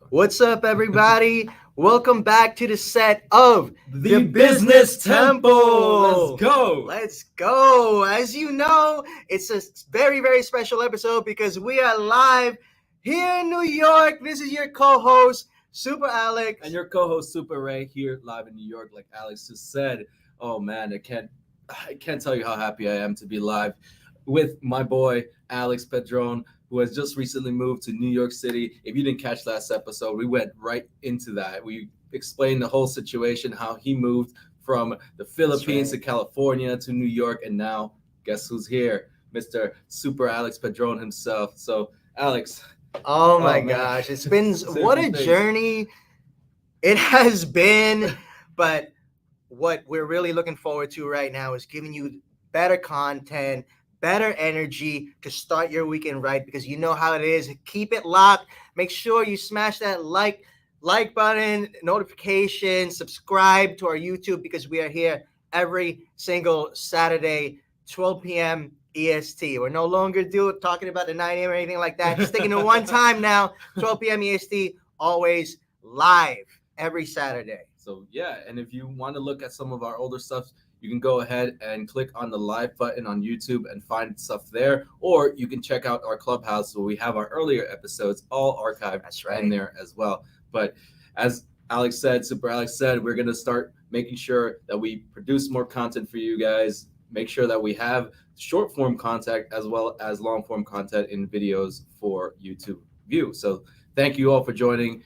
What's up, everybody? Welcome back to the set of The Business Temple. Let's go. Let's go. As you know, it's a very, very special episode because we are live here in New York. This is your co-host, Super Alex. And your co-host Super Ray here live in New York, like Alex just said. Oh man, I can't tell you how happy I am to be live with my boy Alex Pedron, who has just recently moved to New York City. If you didn't catch last episode, we went right into that. We explained the whole situation, how he moved from the Philippines to California to New York, and now guess who's here? Mr. Super Alex Pedron himself. So, Alex. Oh my gosh, it's been what a journey it has been, but what we're really looking forward to right now is giving you better content, better energy to start your weekend right, because you know how it is. Keep it locked. Make sure you smash that like button, notification, subscribe to our YouTube, because we are here every single Saturday, 12 p.m. EST. We're no longer talking about the 9 a.m. or anything like that. Just sticking to one time now, 12 p.m. EST, always live every Saturday. So yeah, and if you want to look at some of our older stuff, you can go ahead and click on the live button on YouTube and find stuff there. Or you can check out our Clubhouse where we have our earlier episodes all archived in there as well. But as Alex said, Super Alex said, we're going to start making sure that we produce more content for you guys. Make sure that we have short form content as well as long form content in videos for you to view. So thank you all for joining.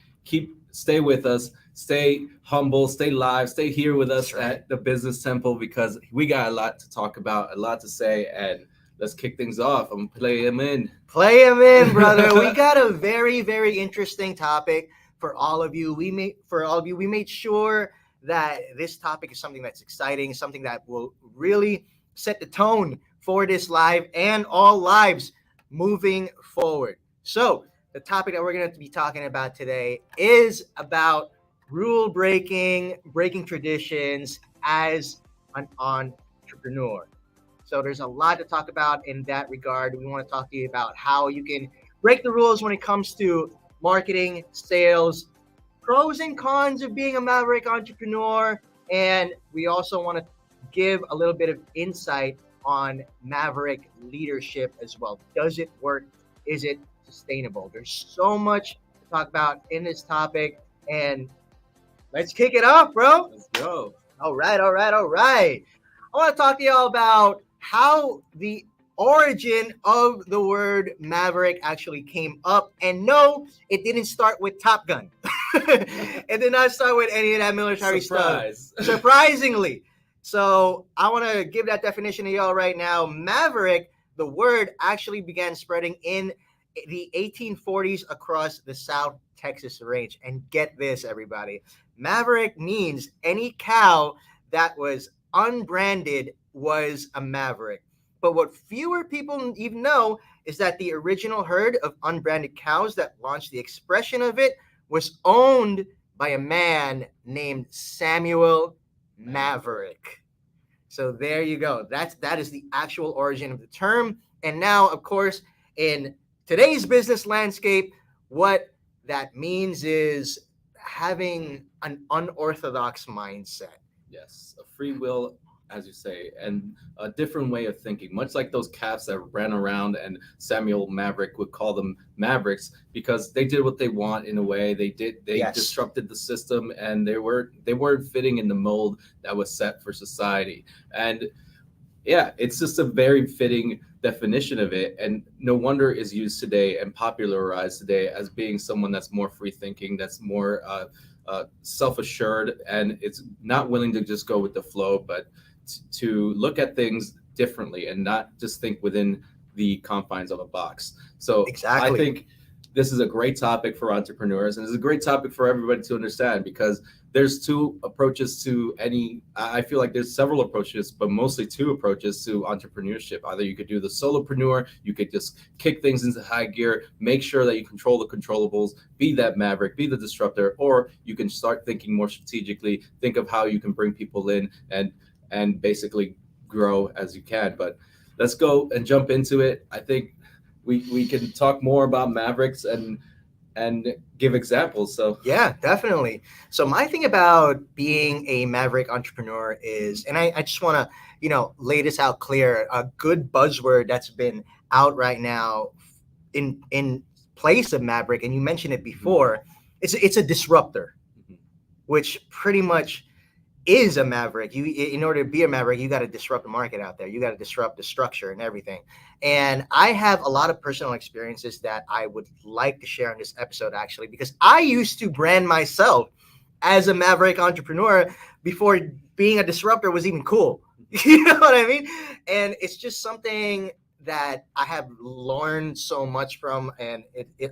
Stay with us. Stay humble, stay live, stay here with us at the Business Temple, because we got a lot to talk about, a lot to say, and let's kick things off. I'm gonna play him in. Play him in, brother. We got a very, very interesting topic for all of you. We made sure that this topic is something that's exciting, something that will really set the tone for this live and all lives moving forward. So the topic that we're going to be talking about today is about breaking traditions as an entrepreneur. So there's a lot to talk about in that regard. We want to talk to you about how you can break the rules when it comes to marketing, sales, pros and cons of being a maverick entrepreneur. And we also want to give a little bit of insight on maverick leadership as well. Does it work? Is it sustainable? There's so much to talk about in this topic, and let's kick it off, bro. Let's go. All right. I want to talk to y'all about how the origin of the word maverick actually came up. And no, it didn't start with Top Gun. It did not start with any of that military stuff. Surprisingly. So I want to give that definition to y'all right now. Maverick, the word actually began spreading in the 1840s across the South Texas range. And get this, everybody. Maverick means any cow that was unbranded was a maverick. But what fewer people even know is that the original herd of unbranded cows that launched the expression of it was owned by a man named Samuel Maverick. So there you go. That is the actual origin of the term. And now, of course, in today's business landscape, what that means is having an unorthodox mindset. Yes, a free will, as you say, and a different way of thinking, much like those calves that ran around, and Samuel Maverick would call them mavericks because they did what they want in a way. They disrupted the system, and they weren't fitting in the mold that was set for society. And yeah, it's just a very fitting definition of it, and no wonder is used today and popularized today as being someone that's more free thinking, that's more self-assured, and it's not willing to just go with the flow, but to look at things differently and not just think within the confines of a box. So exactly. I think this is a great topic for entrepreneurs, and it's a great topic for everybody to understand, because there's two approaches to I feel like there's several approaches, but mostly two approaches to entrepreneurship. Either you could do the solopreneur, you could just kick things into high gear, make sure that you control the controllables, be that maverick, be the disruptor, or you can start thinking more strategically, think of how you can bring people in and basically grow as you can. But let's go and jump into it. I think we can talk more about mavericks and and give examples. So Yeah, definitely. So my thing about being a maverick entrepreneur is, and I just want to, lay this out clear. A good buzzword that's been out right now in place of maverick, and you mentioned it before, it's a disruptor, mhm, which pretty much is a maverick. You, in order to be a maverick, you got to disrupt the market out there. You got to disrupt the structure and everything. And I have a lot of personal experiences that I would like to share in this episode, actually, because I used to brand myself as a maverick entrepreneur before being a disruptor was even cool. You know what I mean? And it's just something that I have learned so much from, and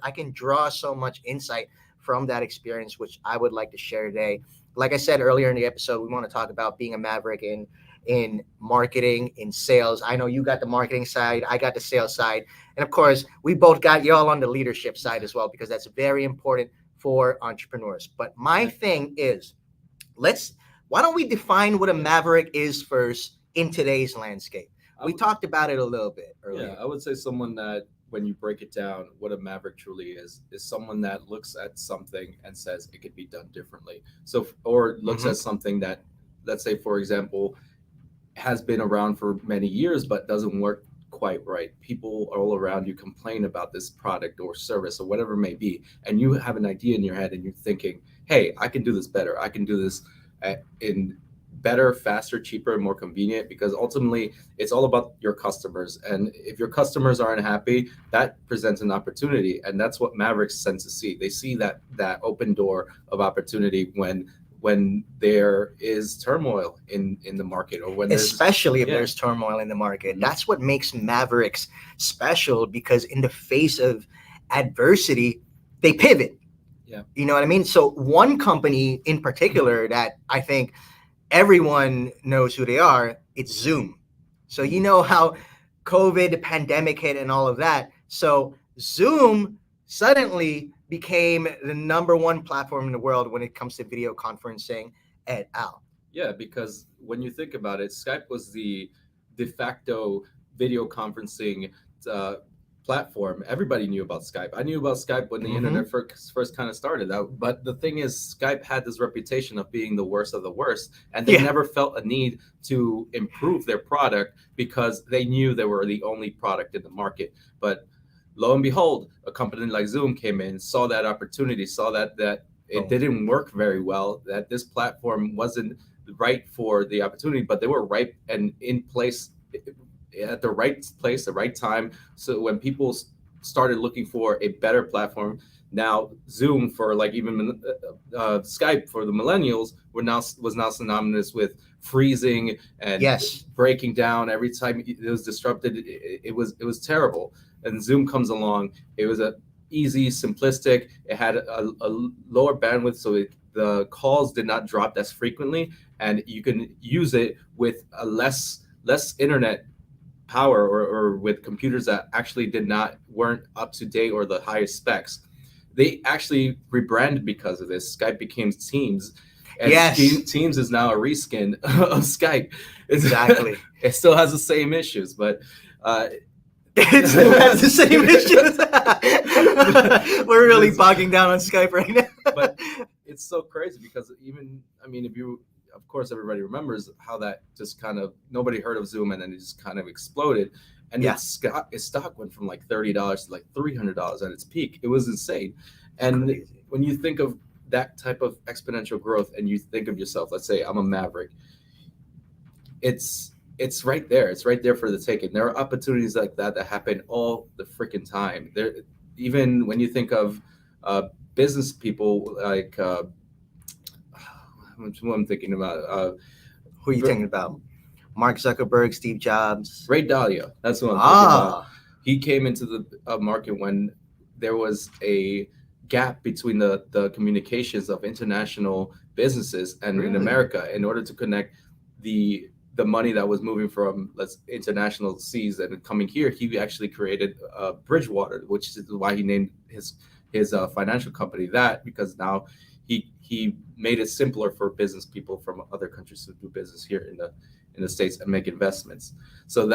I can draw so much insight from that experience, which I would like to share today. Like I said earlier in the episode, we want to talk about being a maverick in marketing, in sales. I know you got the marketing side, I got the sales side, and of course, we both got y'all on the leadership side as well, because that's very important for entrepreneurs. But my thing is, let's why don't we define what a maverick is first in today's landscape? We talked about it a little bit yeah, earlier. I would say someone that, when you break it down, what a maverick truly is someone that looks at something and says it could be done differently. So, or looks at Mhm. something that, let's say, for example, has been around for many years but doesn't work quite right. People all around you complain about this product or service or whatever it may be, and you have an idea in your head and you're thinking, "Hey, I can do this better. I can do this in better, faster, cheaper, and more convenient." Because ultimately, it's all about your customers, and if your customers aren't happy, that presents an opportunity, and that's what Mavericks tend to see. They see that open door of opportunity when there is turmoil in the market, or when there's Especially if yeah. there's turmoil in the market. Mhm. That's what makes Mavericks special, because in the face of adversity, they pivot. Yeah. You know what I mean? So, one company in particular that I think everyone knows who they are, it's Zoom. So, you Mhm. know how COVID, the pandemic hit, and all of that. So, Zoom suddenly became the number one platform in the world when it comes to video conferencing et al. Yeah, because when you think about it, Skype was the de facto video conferencing uh, platform. Everybody knew about Skype. I knew about Skype when the Mm-hmm. internet first kind of started out. But the thing is, Skype had this reputation of being the worst of the worst, and they Yeah. never felt a need to improve their product because they knew they were the only product in the market. But lo and behold, a company like Zoom came in, saw that opportunity, saw that it Boom. didn't work very well, that this platform wasn't right for the opportunity, but they were right and in place at the right place, the right time. So when people started looking for a better platform, now Zoom for like even Skype for the millennials was now synonymous with freezing and Yes. breaking down every time it was disrupted. It was terrible. And Zoom comes along. It was a easy, simplistic. It had a lower bandwidth, so the calls did not drop as frequently, and you can use it with a less internet power, or with computers that actually weren't up to date or the highest specs. They actually rebranded because of this. Skype became Teams, and Yes. Teams is now a reskin of Skype. Exactly. It still has the same issues, but uh, It still has the same issues. We're really but, bogging down on Skype right now. but it's so crazy because even, I mean, if you, of course, everybody remembers how that just kind of, nobody heard of Zoom and then it just kind of exploded, and Yeah. its stock went from like $30 to like $300 at its peak. It was insane. It's And crazy. when you think of that type of exponential growth, and you think of yourself, let's say I'm a maverick, it's right there. It's right there for the taking. There are opportunities like that happen all the freaking time. There, even when you think of business people like who I'm thinking about, Who are you thinking about? Mark Zuckerberg, Steve Jobs. Ray Dalio. That's what I'm thinking about. Ah. He came into the market when there was a gap between the communications of international businesses and in Really? America, in order to connect the money that was moving from, let's, international seas and coming here. He actually created Bridgewater, which is why he named his financial company that, because now he made it simpler for business people from other countries to do business here in the states and make investments. So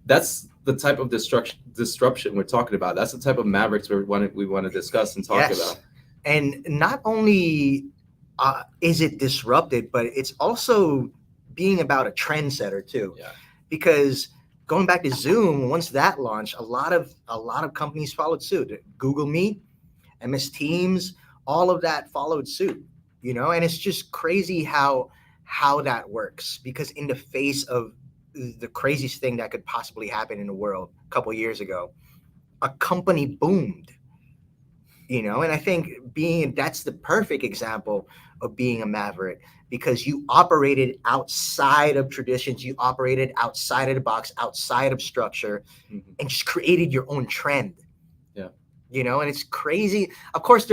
that's the type of disruption we're talking about. That's the type of mavericks we want to discuss and talk Yes. about. And not only is it disrupted, but it's also being about a trendsetter too. Yeah. Because going back to Zoom, once that launched, a lot of companies followed suit. Google Meet, MS Teams, all of that followed suit. And it's just crazy how that works, because in the face of the craziest thing that could possibly happen in the world a couple years ago, a company boomed. And I think being that's the perfect example of being a maverick, because you operated outside of traditions, you operated outside of the box, outside of structure, Mhm. and just created your own trend. Yeah. And it's crazy. Of course,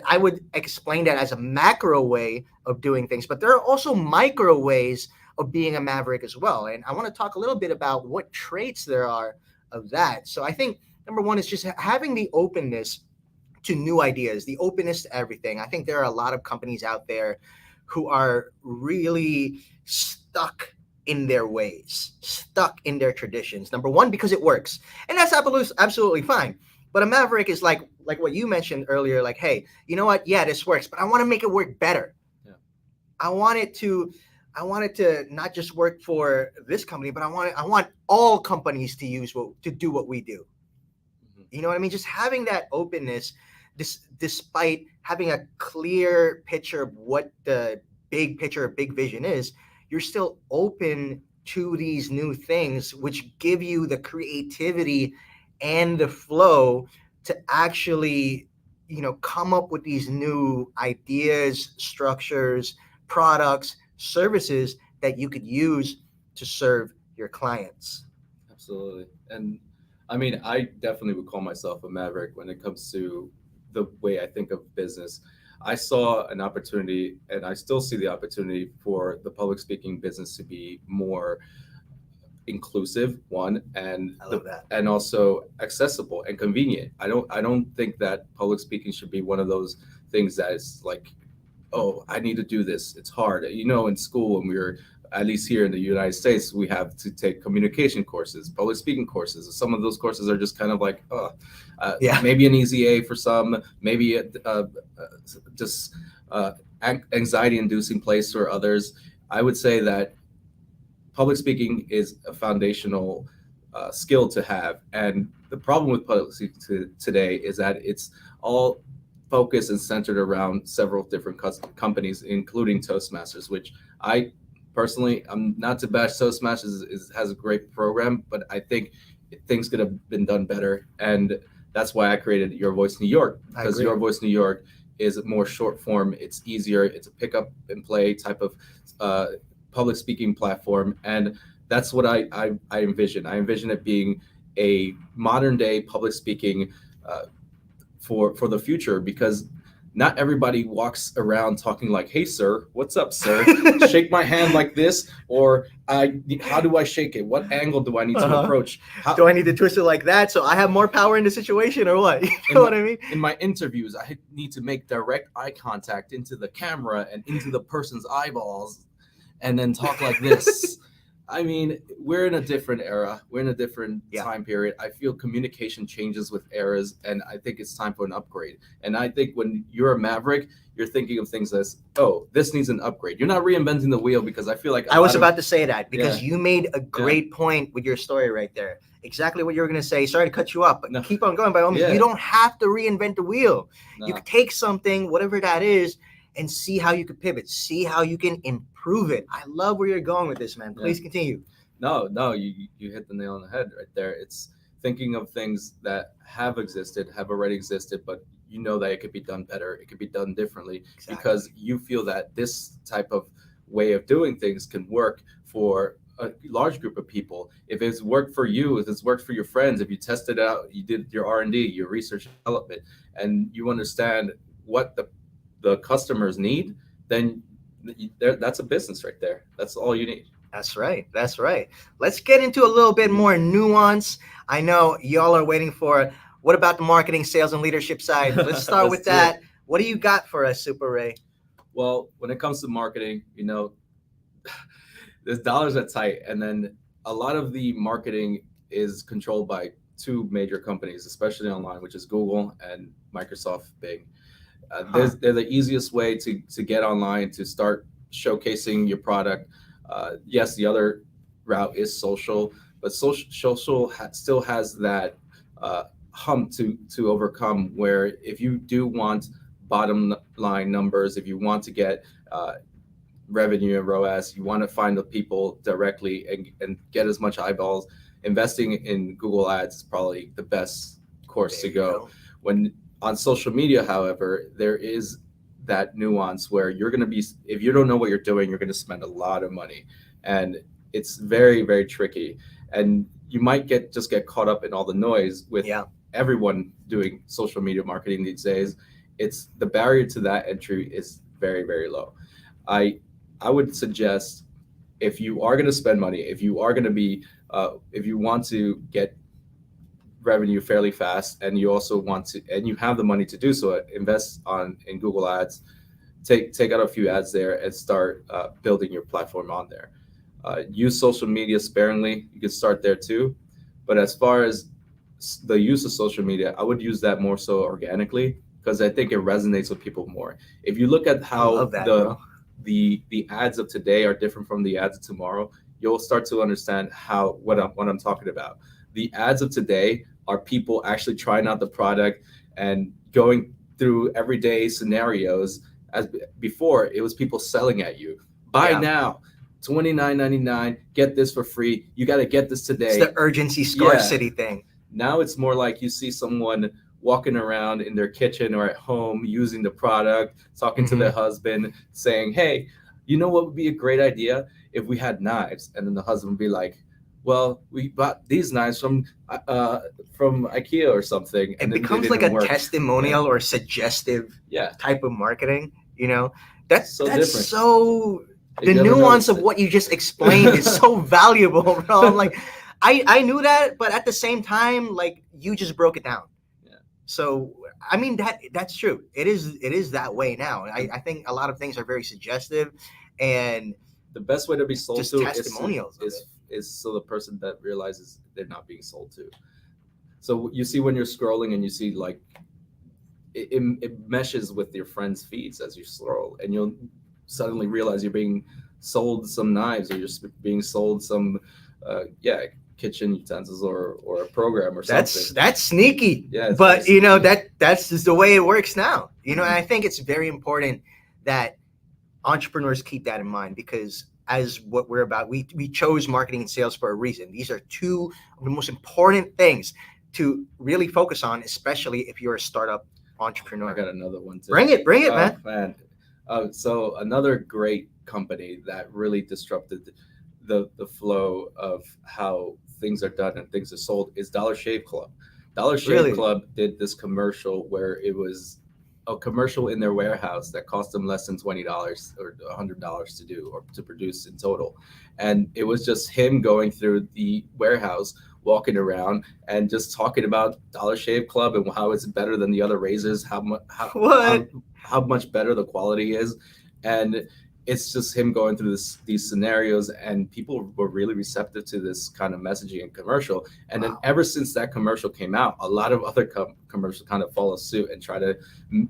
I would explain that as a macro way of doing things, but there are also micro ways of being a maverick as well. And I want to talk a little bit about what traits there are of that. So I think number one is just having the openness to new ideas, the openness to everything. I think there are a lot of companies out there who are really stuck in their ways, stuck in their traditions. Number one, because it works, and that's absolutely fine. But a maverick is like what you mentioned earlier. Like, hey, you know what? Yeah, this works, but I want to make it work better. Yeah. I want it to. I want it to not just work for this company, but I want all companies to to do what we do. Mhm. You know what I mean? Just having that openness, despite having a clear picture of what the big picture, big vision is, you're still open to these new things, which give you the creativity and the flow to actually, come up with these new ideas, structures, products, services that you could use to serve your clients. Absolutely. And I mean, I definitely would call myself a maverick when it comes to the way I think of business. I saw an opportunity, and I still see the opportunity for the public speaking business to be more inclusive, one, and I love that. and also accessible and convenient. I don't think that public speaking should be one of those things that is like, oh, I need to do this. It's hard. In school, when we were, at least here in the United States, we have to take communication courses, public speaking courses. Some of those courses are just kind of like, Yeah. maybe an easy A for some, maybe just anxiety inducing place for others. I would say that public speaking is a foundational skill to have. And the problem with public speaking today is that it's all focused and centered around several different companies, including Toastmasters, which I personally, I'm not to bash Toastmasters, has a great program, but I think things could have been done better. And that's why I created Your Voice New York, I because agree. Your Voice New York is more short form. It's easier. It's a pick up and play type of uh, public speaking platform, and that's what I envision. I envision it being a modern day public speaking uh, for the future, because not everybody walks around talking like, "Hey, sir, what's up, sir? Shake my hand like this," or how do I shake it? What angle do I need to Uh-huh. approach? Do How I need to twist it like that so I have more power in the situation, or what? You in know my what I mean? in my interviews, I need to make direct eye contact into the camera and into the person's eyeballs, and then talk like this. I mean, we're in a different era. We're in a different Yeah. time period. I feel communication changes with eras, and I think it's time for an upgrade. And I think when you're a maverick, you're thinking of things as, oh, this needs an upgrade. You're not reinventing the wheel, because I feel like a I was lot of about to say that because yeah, you made a yeah, great point with your story right there. Exactly what you were going to say. Sorry to cut you off, but no, keep on going by all means. You yeah, don't have to reinvent the wheel. You no, could take something, whatever that is, and see how you could pivot, see how you can improve it. I love where you're going with this, man. yeah. Please continue. No, you hit the nail on the head right there. It's thinking of things that have existed, have already existed, but you know that it could be done better, it could be done differently, Exactly. because you feel that this type of way of doing things can work for a large group of people. If it's worked for you, if it's worked for your friends, if you tested it out, you did your R&D, your research and development, and you understand what the customers need, then that's a business right there. That's all you need. That's right. That's right. Let's get into a little bit more nuance. I know y'all are waiting for what about the marketing, sales, and leadership side? Let's start Let's with do it. that. What do you got for us, Super Ray? Well, when it comes to marketing, there's dollars at tight, and then a lot of the marketing is controlled by two major companies, especially online, which is Google and Microsoft Bing. Huh. They're the easiest way to get online, to start showcasing your product. Yes, the other route is social, but still has that hump to overcome. Where if you do want bottom line numbers, if you want to get revenue and ROAS, you want to find the people directly and get as much eyeballs. Investing in Google Ads is probably the best course There to you go. go. When on social media, however, there is that nuance where you're going to be, if you don't know what you're doing, you're going to spend a lot of money, and it's very, very tricky. And you might get caught up in all the noise with Yeah. everyone doing social media marketing these days. It's the barrier to that entry is very, very low. I I would suggest, if you are going to spend money, if you are going to be, if you want to get revenue fairly fast, and you also want to, and you have the money to do so, invest on in Google Ads. Take out a few ads there and start building your platform on there. Use social media sparingly. You can start there too, but as far as the use of social media, I would use that more so organically, because I think it resonates with people more. If you look at I how love that, bro. the ads of today are different from the ads of tomorrow, you'll start to understand how what I'm talking about. The ads of today are people actually trying out the product and going through everyday scenarios. As before, it was people selling at you. Buy Yeah. now, $29.99. Get this for free. You got to get this It's today. the urgency scarcity thing. Now it's more like you see someone walking around in their kitchen or at home using the product, talking to Mhm. their husband, saying, "Hey, you know what would be a great idea if we had knives?" And then the husband would be like, "Well, we bought these knives from IKEA or something, It and then they becomes like didn't a work." Yeah, testimonial or suggestive yeah, type of marketing, you know. That so that's different. so If the you ever nuance noticed of it. what you just explained is so valuable, bro. I'm like, I knew that, but at the same time, like you just broke it down. Yeah. So I mean that's true. It is that way now. I think a lot of things are very suggestive and The best way to be sold just to testimonials of it. is so the person that realizes they're not being sold to. So you see when you're scrolling and you see like it meshes with your friends' feeds as you scroll, and you'll suddenly realize you're being sold some knives, or being sold some, yeah, kitchen utensils, or a program or something. That's sneaky, Yeah, it's very but sneaky. that's just the way it works now. And Mhm. I think it's very important that entrepreneurs keep that in mind because as what we're about, we chose marketing and sales for a reason. These are two of the most important things to really focus on, especially if you're a startup I entrepreneur. got another one too. Bring it, Oh man. man. So another great company that really disrupted the flow of how things are done and things are sold is Dollar Shave Club. Dollar Shave Really? Club did this commercial where it was a commercial in their warehouse that cost them less than $20 or $100 to do or to produce in total, and it was just him going through the warehouse, walking around, and just talking about Dollar Shave Club and how it's better than the other razors, What? how much better the quality is, and it's just him going through these scenarios, and people were really receptive to this kind of messaging and commercial. And then Wow. ever since that commercial came out, a lot of other commercials kind of follow suit and try to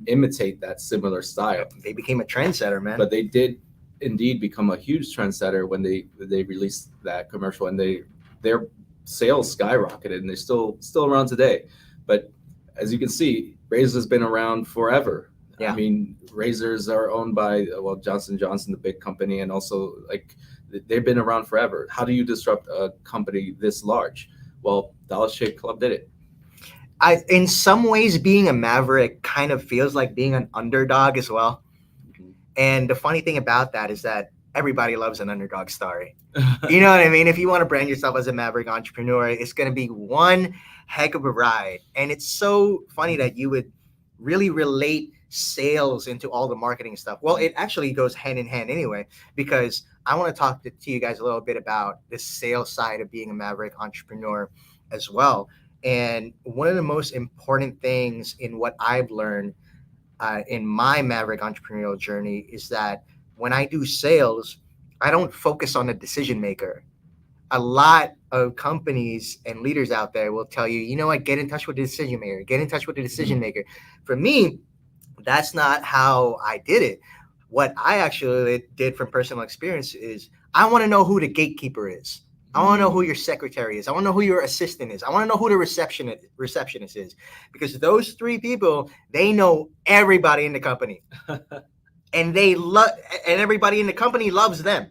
imitate that similar style. They became a trendsetter, man. But they did indeed become a huge trendsetter when they released that commercial, and their sales skyrocketed, and they're still around today. But as you can see, Razor has been around forever. I Yeah. mean, razors are owned by, well, Johnson & Johnson, the big company, and also like they've been around forever. How do you disrupt a company this large? Well, Dollar Shave Club did it. In some ways, being a maverick kind of feels like being an underdog as well. Mhm. And the funny thing about that is that everybody loves an underdog story. You know what I mean? If you want to brand yourself as a maverick entrepreneur, it's going to be one heck of a ride. And it's so funny that you would really relate sales into all the marketing stuff. Well, it actually goes hand in hand anyway, because I want to talk to you guys a little bit about the sales side of being a maverick entrepreneur as well. And one of the most important things in what I've learned in my maverick entrepreneurial journey is that when I do sales, I don't focus on the decision maker. a lot of companies and leaders out there will tell you, you know what, get in touch with the decision maker, get in touch with the decision maker. For me, that's not how I did it. What I actually did from personal experience is I want to know who the gatekeeper is. I want to know who your secretary is. I want to know who your assistant is. I want to know who the receptionist is, because those three people, they know everybody in the company, and they love, and everybody in the company loves them.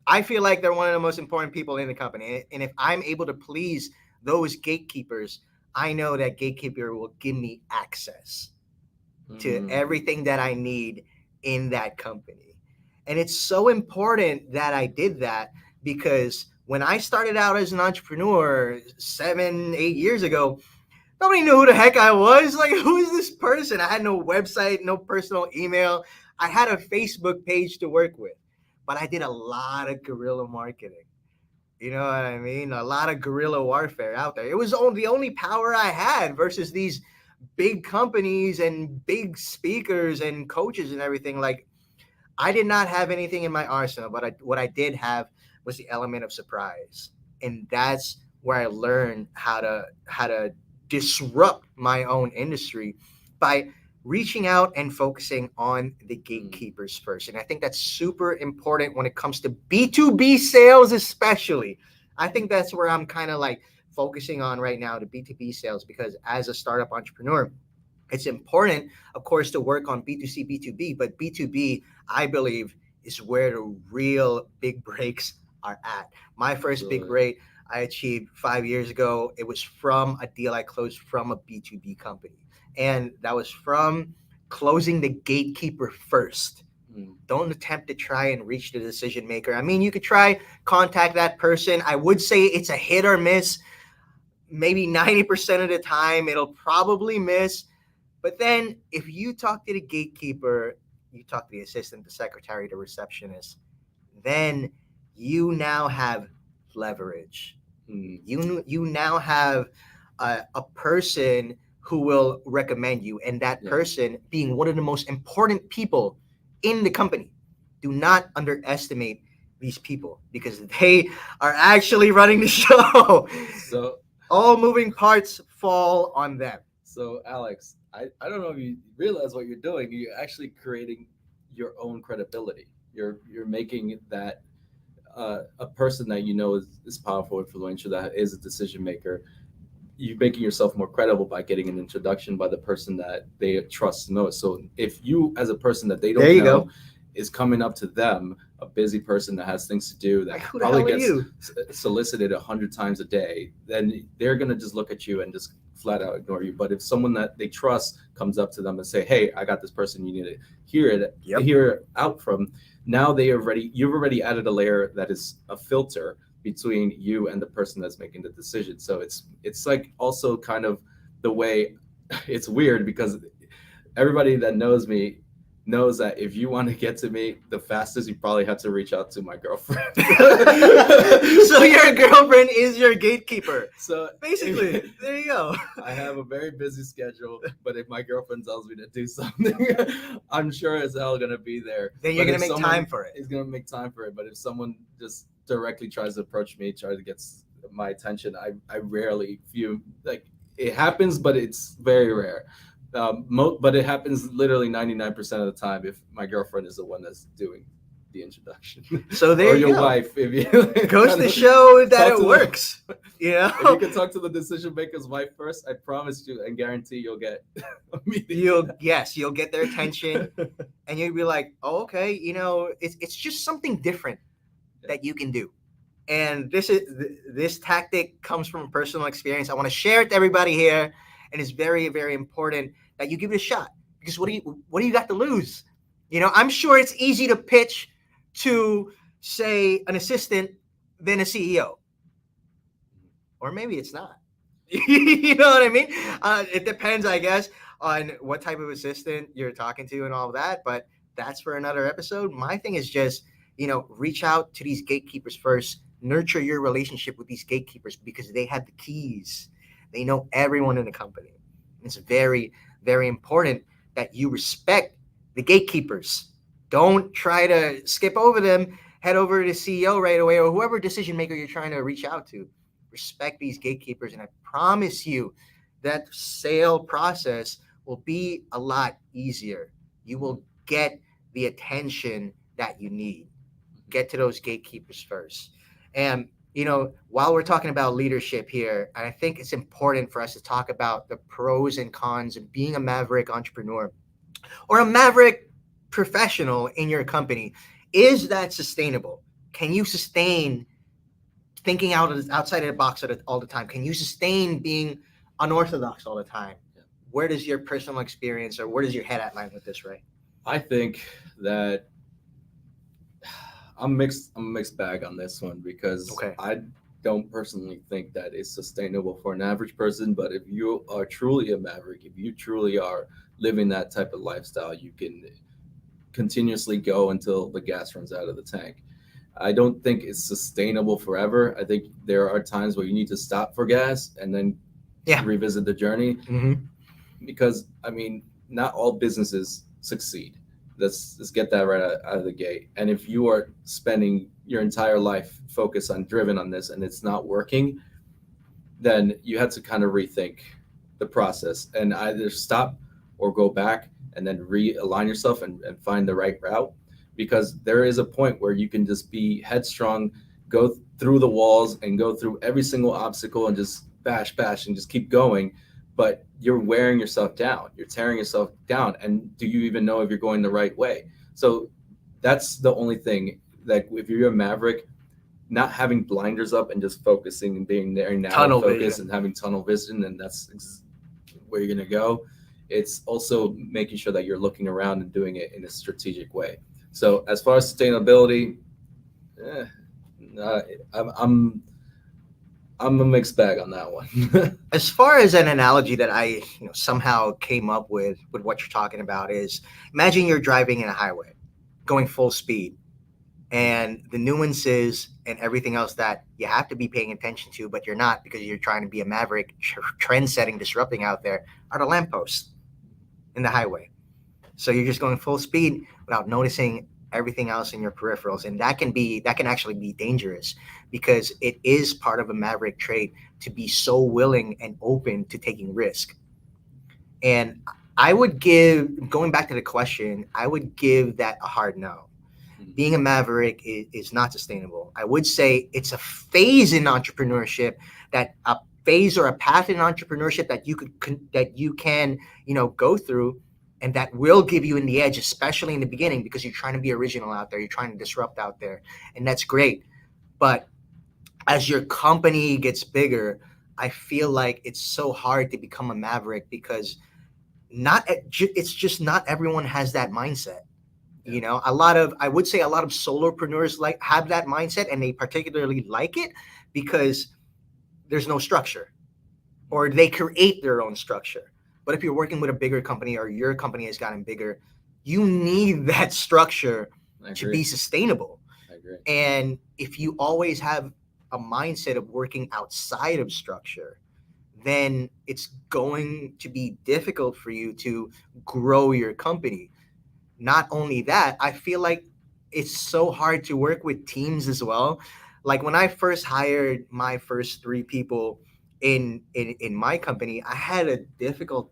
I feel like they're one of the most important people in the company, and if I'm able to please those gatekeepers, I know that gatekeeper will give me access to everything that I need in that company. And it's so important that I did that, because when I started out as an entrepreneur 7, 8 years ago, nobody knew who the heck I was. Like, who is this person? I had no website, no personal email. I had a Facebook page to work with, but I did a lot of guerrilla marketing. You know what I mean? A lot of guerrilla warfare out there. It was the only power I had versus these big companies and big speakers and coaches and everything. Like, I did not have anything in my arsenal, but what I did have was the element of surprise, and that's where I learned how to disrupt my own industry by reaching out and focusing on the gatekeepers first. And I think that's super important when it comes to B2B sales, especially. I think that's where I'm kind of like focusing on right now, the B2B sales, because as a startup entrepreneur, it's important, of course, to work on B2C, B2B, but B2B, I believe, is where the real big breaks are at. My first big break I achieved 5 years ago. It was from a deal I closed from a B2B company. And that was from closing the gatekeeper first. Don't attempt to try and reach the decision maker. I mean, you could try contact that person. I would say it's a hit or miss. Maybe 90% of the time, it'll probably miss. But then if you talk to the gatekeeper, you talk to the assistant, the secretary, the receptionist, then you now have leverage. You now have a person who will recommend you, and that person being one of the most important people in the company. Do not underestimate these people, because they are actually running the show. So all moving parts fall on them. So, Alex, I don't know if you realize what you're doing. You're actually creating your own credibility. You're making that a person that you know is powerful, influential, that is a decision maker. You're making yourself more credible by getting an introduction by the person that they trust most. So, if you, as a person that they don't know, is coming up to them, a busy person that has things to do, that Like, who the probably hell are gets you? solicited 100 times a day, then they're gonna just look at you and just flat out ignore you. But if someone that they trust comes up to them and say, "Hey, I got this person you need to hear it out from," now you've already added a layer that is a filter between you and the person that's making the decision. So it's like also kind of the way it's weird, because everybody that knows me knows that if you want to get to me the fastest, you probably have to reach out to my girlfriend. So your girlfriend is your gatekeeper. So basically, there you go. I have a very busy schedule, but if my girlfriend tells me to do something, I'm sure as hell gonna be there. Then you're gonna make time for it. He's gonna make time for it. But if someone just directly tries to approach me, try to get my attention, I rarely feel like it happens, but it's very rare. But it happens literally 99% of the time if my girlfriend is the one that's doing the introduction. So there or you your go. wife, if you goes to show that it works. You know, if you can talk to the decision maker's wife first, I promise you and guarantee you'll get a meeting. You'll get their attention, and you'll be like, oh, okay, you know, it's just something different that you can do. And this tactic comes from personal experience. I want to share it to everybody here, and it's very, very important that you give it a shot, because what do you got to lose? You know, I'm sure it's easy to pitch to, say, an assistant than a CEO, or maybe it's not. You know what I mean? It depends, I guess, on what type of assistant you're talking to and all of that. But that's for another episode. My thing is just, reach out to these gatekeepers first. Nurture your relationship with these gatekeepers, because they have the keys. They know everyone in the company. It's very, very important that you respect the gatekeepers. Don't try to skip over them. head over to the CEO right away or whoever decision maker you're trying to reach out to. Respect these gatekeepers, and I promise you that sale process will be a lot easier. You will get the attention that you need. Get to those gatekeepers first. And while we're talking about leadership here, I think it's important for us to talk about the pros and cons of being a maverick entrepreneur or a maverick professional in your company. Is that sustainable? Can you sustain thinking outside of the box all the time? Can you sustain being unorthodox all the time? Yeah. Where does your personal experience or where does your head at line with this, Ray? I think that I'm a mixed bag on this one because Okay. I don't personally think that it's sustainable for an average person. But if you are truly a maverick, if you truly are living that type of lifestyle, you can continuously go until the gas runs out of the tank. I don't think it's sustainable forever. I think there are times where you need to stop for gas and then Yeah. revisit the journey Mm-hmm. because I mean, not all businesses succeed. Let's get that right out of the gate. And if you are spending your entire life focused on driven on this and it's not working, then you have to kind of rethink the process and either stop or go back and then realign yourself and find the right route. Because there is a point where you can just be headstrong, go through the walls and go through every single obstacle and just bash and just keep going. But you're wearing yourself down, you're tearing yourself down. And do you even know if you're going the right way? So that's the only thing that if you're a maverick, not having blinders up and just focusing and being very narrow Tunnel focus vision. and having tunnel vision, and where you're going to go. It's also making sure that you're looking around and doing it in a strategic way. So as far as sustainability, eh, uh, I'm, I'm I'm a mixed bag on that one. As far as an analogy that I somehow came up with what you're talking about is, imagine you're driving in a highway going full speed, and the nuances and everything else that you have to be paying attention to, but you're not because you're trying to be a maverick, trend setting, disrupting out there, are the lampposts in the highway. So you're just going full speed without noticing everything else in your peripherals, and that can actually be dangerous because it is part of a maverick trait to be so willing and open to taking risk. And I would give, going back to the question, I would give that a hard no. Being a maverick is not sustainable. I would say it's a phase in entrepreneurship, that a phase or a path in entrepreneurship that you can go through, and that will give you in the edge, especially in the beginning, because you're trying to be original out there, you're trying to disrupt out there, and that's great. But as your company gets bigger, I feel like it's so hard to become a maverick because it's just not everyone has that mindset. I would say a lot of solopreneurs have that mindset, and they particularly like it because there's no structure, or they create their own structure. But if you're working with a bigger company or your company has gotten bigger, you need that structure to be sustainable. I agree. And if you always have a mindset of working outside of structure, then it's going to be difficult for you to grow your company. Not only that, I feel like it's so hard to work with teams as well. Like when I first hired my first three people in my company, I had a difficult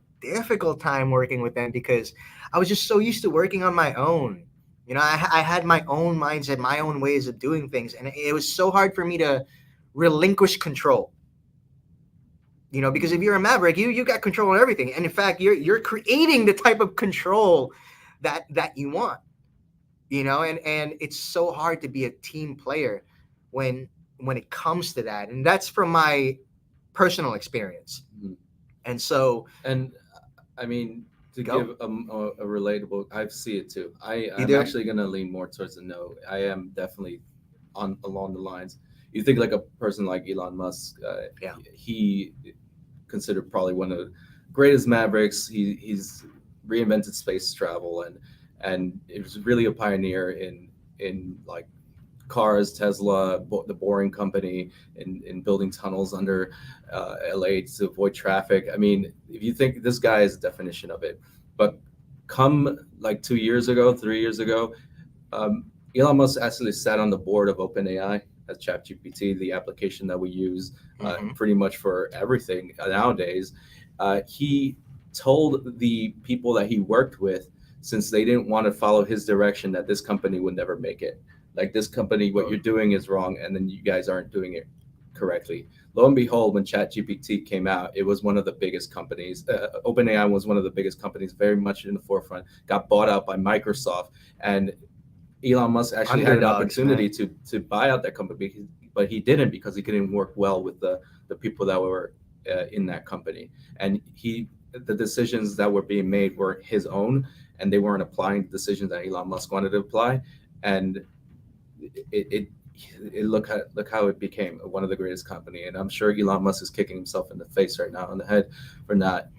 time working with them because I was just so used to working on my own. I had my own mindset, my own ways of doing things, and it was so hard for me to relinquish control. Because if you're a maverick, you got control on everything, and in fact, you're creating the type of control that you want. And it's so hard to be a team player when it comes to that, and that's from my personal experience. Mhm. And so, And I mean, to Go. give a relatable, I see it too. I'm do? actually going to lean more towards the no. I am definitely on along the lines. You think like a person like Elon Musk, Yeah. he considered probably one of the greatest mavericks. He's reinvented space travel and it was really a pioneer in like cars, Tesla, the Boring Company, in building tunnels under LA to avoid traffic. I mean, if you think this guy is the definition of it, but come like 2 years ago, 3 years ago, um, Elon Musk actually sat on the board of OpenAI as ChatGPT, the application that we use pretty much for everything nowadays. He told the people that he worked with, since they didn't want to follow his direction, that this company would never make it. Like, this company, what you're doing is wrong, and then you guys aren't doing it correctly. Lo and behold, when ChatGPT came out, it was one of the biggest companies. OpenAI was one of the biggest companies, very much in the forefront. Got bought out by Microsoft, and Elon Musk actually had the Underdogs, opportunity to buy out that company, but he didn't, because he couldn't work well with the people that were in that company. And the decisions that were being made were his own, and they weren't applying the decisions that Elon Musk wanted to apply. And it look how it became one of the greatest company. And I'm sure Elon Musk is kicking himself in the face right now, on the head, for not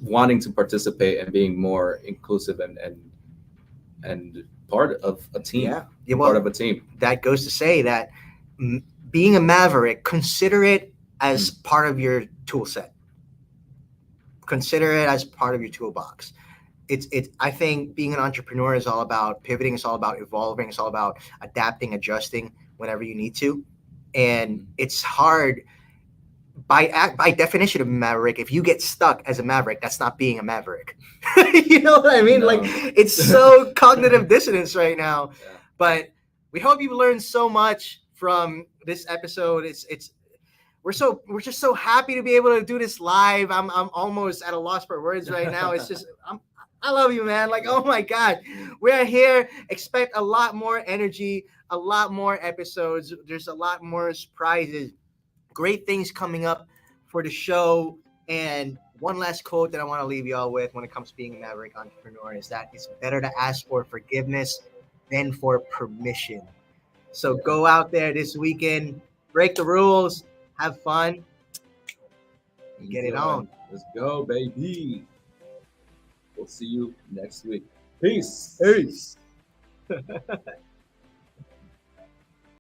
wanting to participate and being more inclusive and part of a team. Yeah, Part of a team. That goes to say that being a maverick, consider it as part of your tool set. Consider it as part of your toolbox. It's I think being an entrepreneur is all about pivoting. It's all about evolving. It's all about adapting, adjusting whenever you need to. And it's hard by definition of maverick. If you get stuck as a maverick, that's not being a maverick. You know what I mean? No. Like, it's so cognitive dissonance right now. Yeah. But we hope you've learned so much from this episode. We're just so happy to be able to do this live. I'm almost at a loss for words right now. It's just I love you, man. Like, oh my God, we're here. Expect a lot more energy, a lot more episodes. There's a lot more surprises, great things coming up for the show. And one last quote that I want to leave y'all with when it comes to being a maverick entrepreneur is that it's better to ask for forgiveness than for permission. So go out there this weekend, break the rules, have fun, get it on. Let's go, baby. We'll see you next week. Peace. Peace.